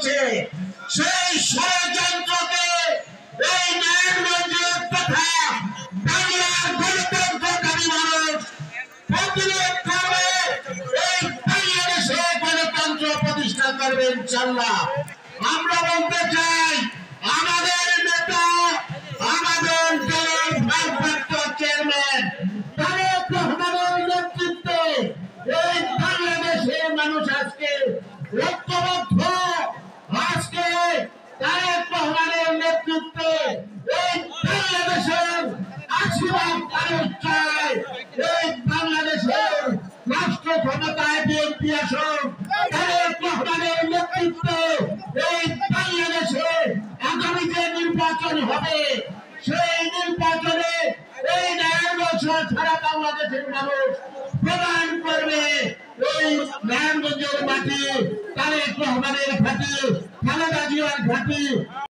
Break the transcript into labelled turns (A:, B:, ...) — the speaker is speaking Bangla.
A: চলছে সেই ষড়যন্ত্রকে এই নারায়ণগঞ্জের তথা বাংলার গণতন্ত্রকামী মানুষ প্রতিরোধ করবে। এই বাংলাদেশে গণতন্ত্র প্রতিষ্ঠা করবে ইনশাআল্লাহ। আমরা বলতে চাই আমাদের নেতা, আমাদের দলের ভারপ্রাপ্ত চেয়ারম্যান তারেক রহমানের নেতৃত্বে এই বাংলাদেশের মানুষ আজকে ঐক্যবদ্ধ। আজকে তারেক রহমানের নেতৃত্বে এই বাংলাদেশের আশীর্বাদ মানুষ চায়। এই বাংলাদেশের রাষ্ট্র ক্ষমতায় বিএনপি আসুক। তারেক রহমানের নেতৃত্বে এই বাংলাদেশে আগামী যে নির্বাচন হবে সেই নির্বাচনে এই নারায়ণগঞ্জ সারা বাংলাদেশের মানুষ প্রদান করবে। এই নারায়ণগঞ্জের মাটি তারেক রহমানের ঘাঁটি, খালেদা জিয়ার ঘাঁটি।